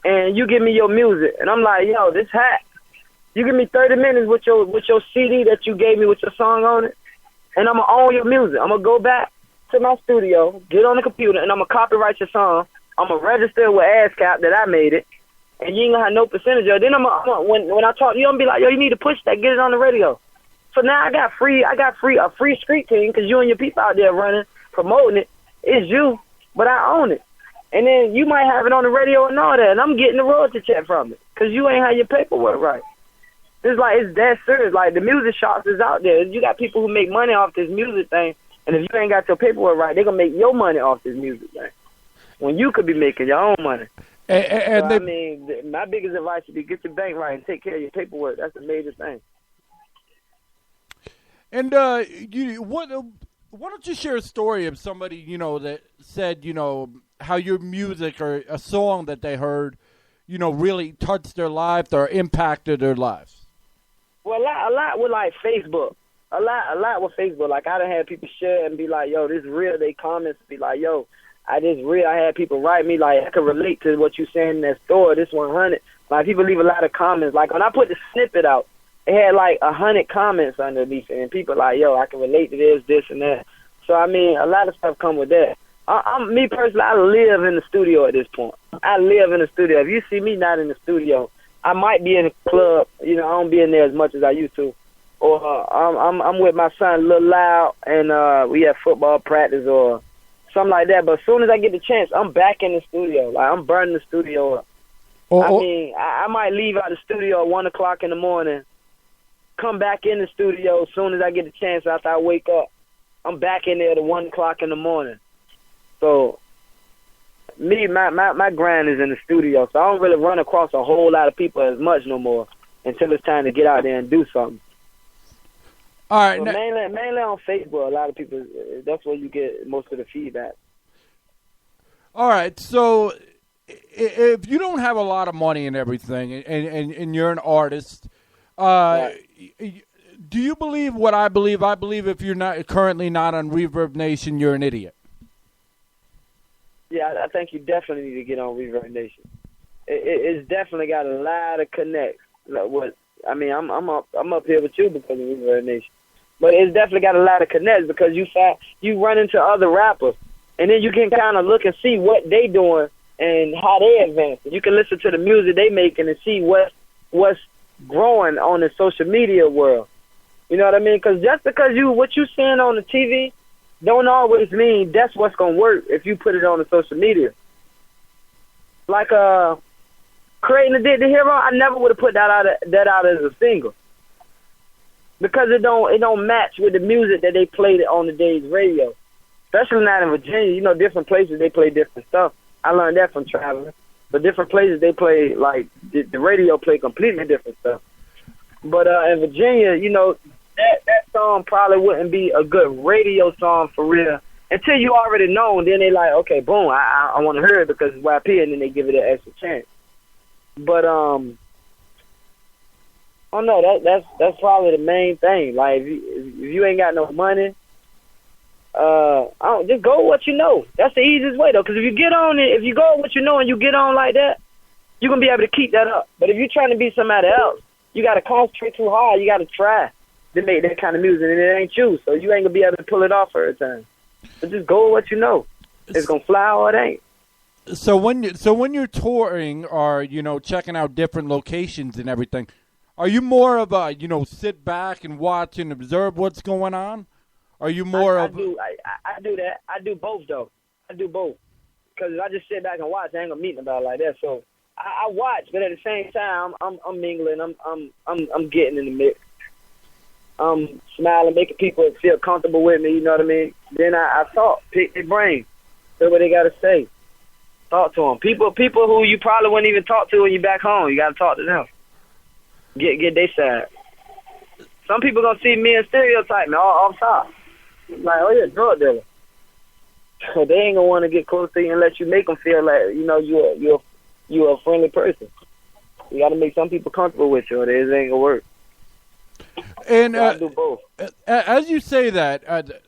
and you give me your music, and I'm like, yo, this hack. You give me 30 minutes with your CD that you gave me with your song on it, and I'm going to own your music. I'm going to go back to my studio, get on the computer, and I'm going to copyright your song. I'm going to register with ASCAP that I made it, and you ain't going to have no percentage of it. Then when I talk to you, I'm going to be like, yo, you need to push that, get it on the radio. So now I got a free street team because you and your people out there running, promoting it. It's you, but I own it. And then you might have it on the radio and all that, and I'm getting the royalty check from it because you ain't have your paperwork right. It's that serious. Like, the music shops is out there. You got people who make money off this music thing, and if you ain't got your paperwork right, they're going to make your money off this music thing when you could be making your own money. My biggest advice would be get your bank right and take care of your paperwork. That's the major thing. And why don't you share a story of somebody, that said, how your music or a song that they heard, really touched their life or impacted their lives? Well, a lot with, like, Facebook. A lot with Facebook. Like, I done had people share and be like, yo, this real. They comments be like, yo, this real. I had people write me, like, I can relate to what you saying in that store, this 100. Like, people leave a lot of comments. Like, when I put the snippet out, it had, like, 100 comments underneath it. And people like, yo, I can relate to this, and that. So, I mean, a lot of stuff come with that. Me personally, I live in the studio at this point. I live in the studio. If you see me not in the studio, I might be in the club. I don't be in there as much as I used to. Or I'm with my son, Lil Loud, and we have football practice or something like that. But as soon as I get the chance, I'm back in the studio. Like, I'm burning the studio up. I might leave out the studio at 1 o'clock in the morning, come back in the studio as soon as I get the chance after I wake up. I'm back in there at 1 o'clock in the morning. So, my grind is in the studio, so I don't really run across a whole lot of people as much no more until it's time to get out there and do something. All right. So mainly on Facebook, a lot of people, that's where you get most of the feedback. All right, so if you don't have a lot of money and everything, and you're an artist, right, do you believe what I believe? I believe if you're not currently not on Reverb Nation, you're an idiot. Yeah, I think you definitely need to get on Reverb Nation. It's definitely got a lot of connects. I'm up here with you because of Reverb Nation, but it's definitely got a lot of connects because you run into other rappers, and then you can kind of look and see what they doing and how they advance. You can listen to the music they making and see what's growing on the social media world. You know what I mean? Because just because what you seeing on the TV don't always mean that's what's going to work if you put it on the social media. Like creating the Hero, I never would have put that out as a single because it don't match with the music that they played on the day's radio, especially not in Virginia. Different places they play different stuff. I learned that from traveling. But different places they play, like the radio play completely different stuff. But in Virginia, that song probably wouldn't be a good radio song for real until you already know. And then they like, okay, boom, I want to hear it because it's YP, and then they give it an extra chance. But I don't know. That's probably the main thing. Like if you ain't got no money, just go with what you know. That's the easiest way though. Because if you get on it, if you go with what you know and you get on like that, you're gonna be able to keep that up. But if you're trying to be somebody else, you got to concentrate too hard. You got to try to make that kind of music, and it ain't you, so you ain't gonna be able to pull it off every time. So just go with what you know. It's gonna fly or it ain't. So when you're touring or checking out different locations and everything, are you more of a sit back and watch and observe what's going on? Are you more I do that. I do both though. I do both because if I just sit back and watch, I ain't gonna meet nobody like that. So I watch, but at the same time, I'm mingling. I'm getting in the mix. I'm smiling, making people feel comfortable with me. You know what I mean? Then I talk, pick their brain, say what they gotta say. Talk to them. People who you probably wouldn't even talk to when you're back home. You gotta talk to them. Get their side. Some people gonna see me and stereotype me off top. Like, oh yeah, drug dealer. So they ain't gonna want to get close to you unless you make them feel like you're a friendly person. You got to make some people comfortable with you, or it ain't gonna work. And so I do both. As you say that,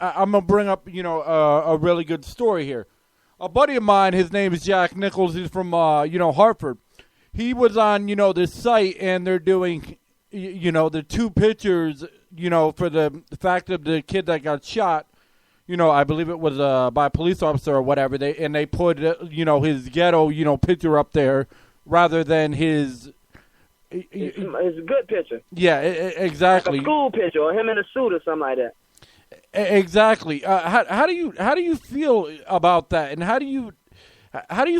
I'm gonna bring up a really good story here. A buddy of mine, his name is Jack Nichols. He's from Hartford. he was on, this site, and they're doing, the two pictures, for the fact of the kid that got shot. I believe it was by a police officer or whatever. They put, his ghetto, picture up there rather than his. It's a good picture. Yeah, exactly. Like a school picture, or him in a suit or something like that. Exactly. How do you feel about that, and how do you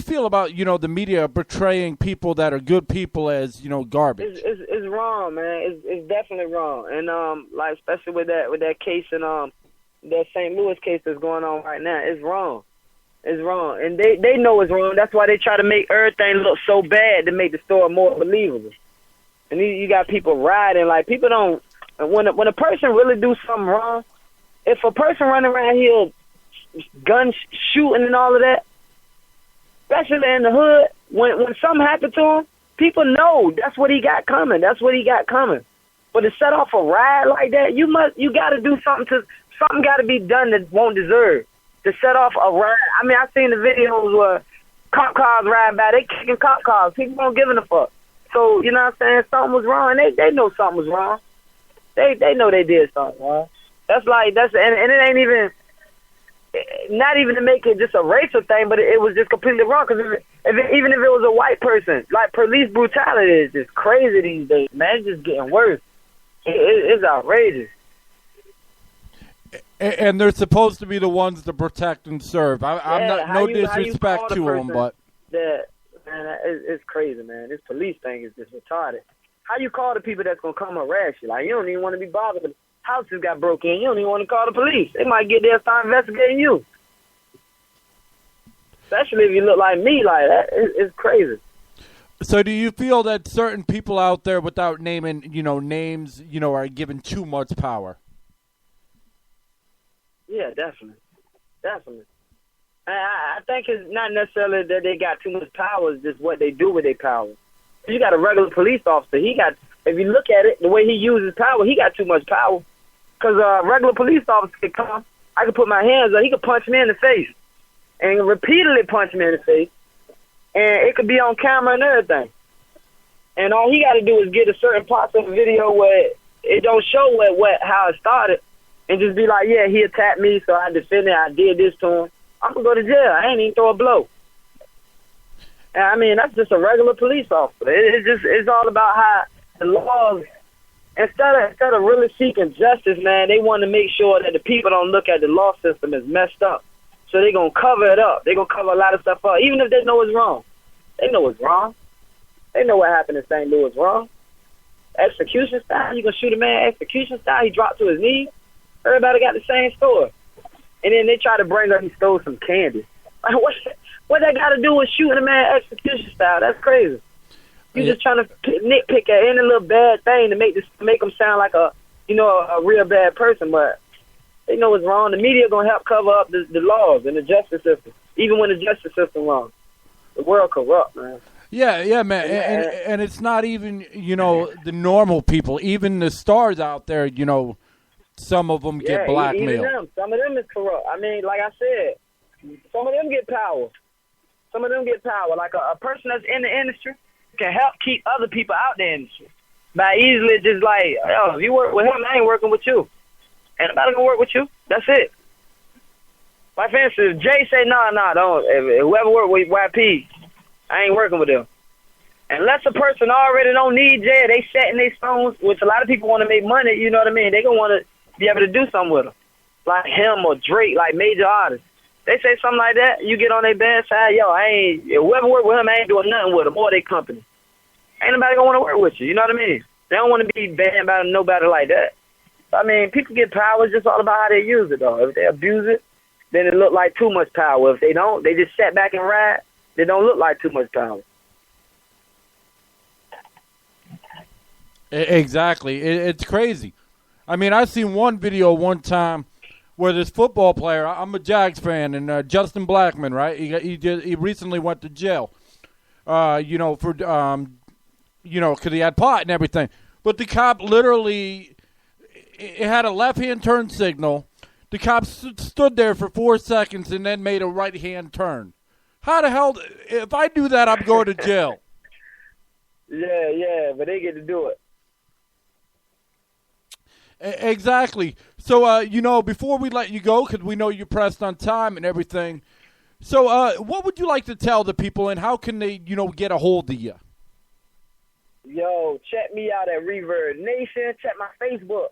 feel about the media portraying people that are good people as garbage? It's wrong, man. It's definitely wrong, and like especially with that case and that St. Louis case that's going on right now, it's wrong. It's wrong, and they know it's wrong. That's why they try to make everything look so bad to make the story more believable. And you got people riding like people don't. When a person really do something wrong, if a person running around here, gun shooting and all of that, especially in the hood, when something happened to him, people know that's what he got coming. That's what he got coming. But to set off a riot like that, you got to do something got to be done that won't deserve to set off a riot. I mean, I've seen the videos where cop cars riding by, they kicking cop cars. People don't give a fuck. So, you know what I'm saying? Something was wrong. They know something was wrong. They know they did something wrong. And it ain't even, not even to make it just a racial thing, but it was just completely wrong. Because even if it was a white person, like police brutality is just crazy these days, man. It's just getting worse. It's outrageous. And they're supposed to be the ones to protect and serve. I'm not no disrespect to them, but man, it's crazy, man. This police thing is just retarded. How you call the people that's gonna come harass you? Like, you don't even want to be bothered. The houses got broke in. You don't even want to call the police. They might get there and start investigating you. Especially if you look like me, like that. It's crazy. So do you feel that certain people out there, without naming, names, are given too much power? Yeah, definitely. I think it's not necessarily that they got too much power, it's just what they do with their power. You got a regular police officer. If you look at it, the way he uses power, he got too much power. Because a regular police officer could come, I could put my hands up, he could punch me in the face. And repeatedly punch me in the face. And it could be on camera and everything. And all he got to do is get a certain parts of the video where it don't show how it started. And just be like, yeah, he attacked me, so I defended, I did this to him. I'm going to go to jail. I ain't even throw a blow. And I mean, that's just a regular police officer. It's all about how the laws, instead of really seeking justice, man, they want to make sure that the people don't look at the law system as messed up. So they're going to cover it up. They're going to cover a lot of stuff up, even if they know it's wrong. They know it's wrong. They know what happened in St. Louis wrong. Execution style, you going to shoot a man execution style, he dropped to his knees. Everybody got the same story. And then they try to bring up he stole some candy. Like, what that got to do with shooting a man execution style? That's crazy. You just trying to nitpick at any little bad thing to make them sound like a real bad person, but they know it's wrong. The media gonna help cover up the laws and the justice system, even when the justice system wrong. The world corrupt, man. Yeah, man. And it's not even the normal people, even the stars out there. Some of them get blackmailed. Even them. Some of them is corrupt. I mean, like I said, some of them get power. Like a person that's in the industry can help keep other people out the industry by easily just like, if you work with him, I ain't working with you. Ain't nobody gonna work with you. That's it. Like, for instance, Jay say, no, don't. Whoever work with YP, I ain't working with them. Unless a person already don't need Jay, they setting their stones, which a lot of people want to make money, you know what I mean? They gonna want to be able to do something with them. Like him or Drake, like major artists. They say something like that, you get on their bad side, whoever work with him, I ain't doing nothing with them or their company. Ain't nobody gonna want to work with you, you know what I mean? They don't want to be banned by nobody like that. I mean, people get power, it's just all about how they use it, though. If they abuse it, then it look like too much power. If they don't, they just sit back and ride, they don't look like too much power. Exactly. It's crazy. I mean, I seen one video one time where this football player, I'm a Jags fan, and Justin Blackman, right? He recently went to jail, because he had pot and everything. But the cop literally, it had a left-hand turn signal. The cop stood there for 4 seconds and then made a right-hand turn. How the hell, if I do that, I'm going to jail. Yeah, but they get to do it. Exactly. So, before we let you go, because we know you're pressed on time and everything, so what would you like to tell the people, and how can they, get a hold of you? Yo, check me out at Reverb Nation. Check my Facebook.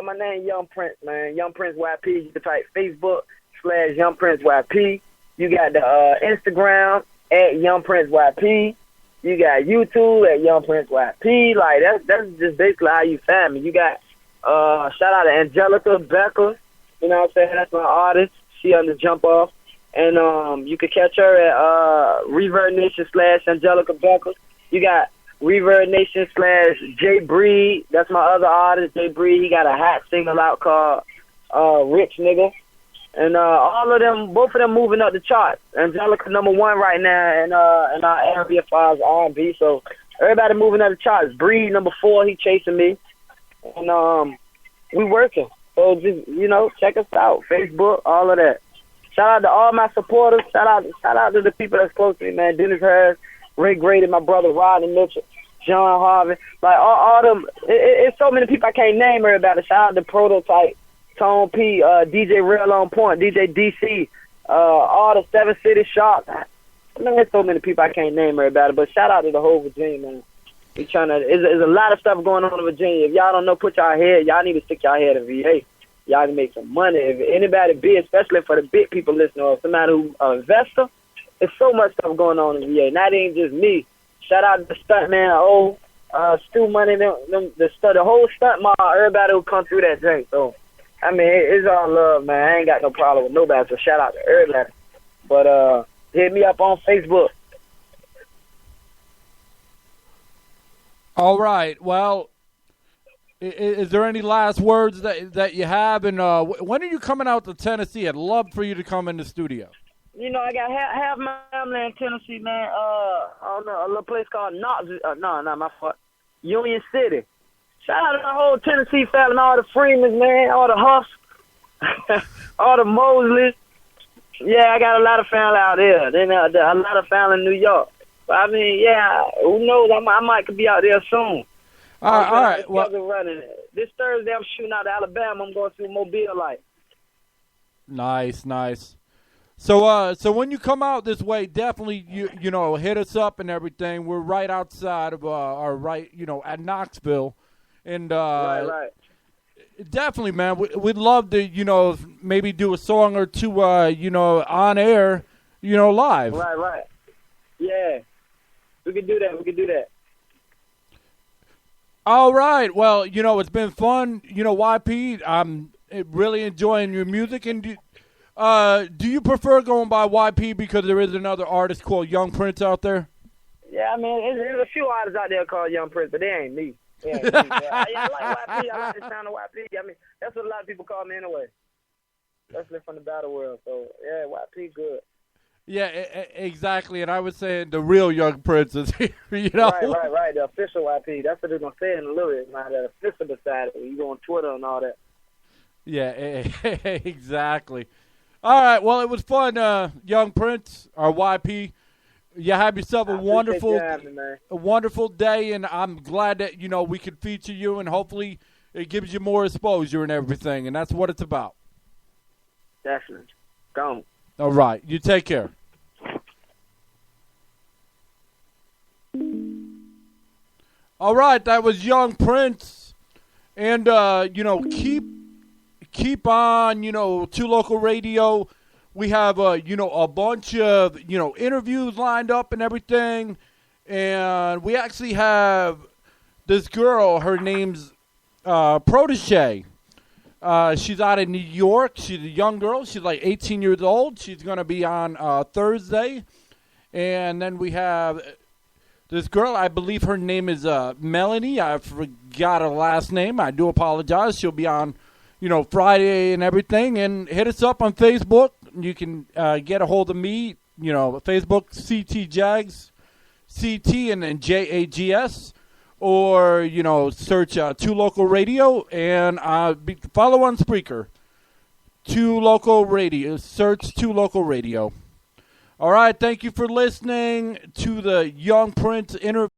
My name Young Prince, man. Young Prince YP. You can type Facebook/Young Prince YP. You got the Instagram at Young Prince YP. You got YouTube at Young Prince YP. Like that's just basically how you find me. You got shout out to Angelica Becker. You know what I'm saying? That's my artist. She on the Jump Off. And you can catch her at Reverb Nation/Angelica Becker. You got Reverb Nation/Jay Breed. That's my other artist, Jay Breed. He got a hot single out called Rich Nigga. And all of them, both of them moving up the charts. Angelica #1 right now in our area as far as R&B. So everybody moving up the charts. Breed #4, he chasing me. And we working. So just, check us out. Facebook, all of that. Shout out to all my supporters. Shout out to the people that's close to me, man. Dennis Harris, Ray Grady, my brother Rodney Mitchell, John Harvey. Like all them. It's so many people I can't name everybody. Shout out to Prototype, Tone P, DJ Real On Point, DJ DC, all the 7 City Sharks. Man, there's so many people I can't name everybody. But shout out to the whole Virginia, man. We trying to. There's a lot of stuff going on in Virginia. If y'all don't know, put y'all head. Y'all need to stick y'all head in VA. Y'all can make some money. If anybody big, especially for the big people listening, or somebody who's an investor, there's so much stuff going on in VA. Not even just me. Shout out to the stuntman, Stu Money, the whole stunt mall, everybody who come through that drink. So, I mean, it's all love, man. I ain't got no problem with nobody, so shout out to everybody. But hit me up on Facebook. All right. Well, is there any last words that you have? And when are you coming out to Tennessee? I'd love for you to come in the studio. I got half my family in Tennessee, man. I don't know, a little place called Knoxville. No, not my fault. Union City. Shout out to the whole Tennessee family, all the Freemans, man, all the Huffs, all the Mosleys. Yeah, I got a lot of family out there. Then a lot of family in New York. But I mean, yeah, who knows? I might be out there soon. All right. Well, this Thursday I'm shooting out to Alabama. I'm going through Mobile Light. Nice. So when you come out this way, definitely you hit us up and everything. We're right outside of at Knoxville, and right. Definitely, man. We'd love to maybe do a song or two on air, live. Right. Yeah, we can do that. All right. Well, it's been fun. YP, I'm really enjoying your music. And do you prefer going by YP because there is another artist called Young Prince out there? Yeah, I mean, there's a few artists out there called Young Prince, but they ain't me. I like YP. I like the sound of YP. I mean, that's what a lot of people call me anyway, especially from the battle world. So, yeah, YP good. Yeah, exactly. And I was saying the real Young Prince is here, Right. The official YP. That's what they're going to say in the lyrics, man. The official side. You go on Twitter and all that. Yeah, exactly. All right. Well, it was fun, Young Prince, or YP. You have yourself a wonderful day, and I'm glad that, we could feature you, and hopefully it gives you more exposure and everything, and that's what it's about. Definitely. Go. All right. You take care. All right, that was Young Prince, and keep on, Two Local Radio. We have a bunch of interviews lined up and everything, and we actually have this girl. Her name's Protege. She's out of New York. She's a young girl. She's like 18 years old. She's going to be on Thursday, and then we have this girl, I believe her name is Melanie. I forgot her last name. I do apologize. She'll be on, Friday and everything. And hit us up on Facebook. You can get a hold of me, Facebook, CT Jags, CT, and then JAGS. Or, search Two Local Radio. And follow on Spreaker. Two Local Radio. Search Two Local Radio. All right, thank you for listening to the Young Prince interview.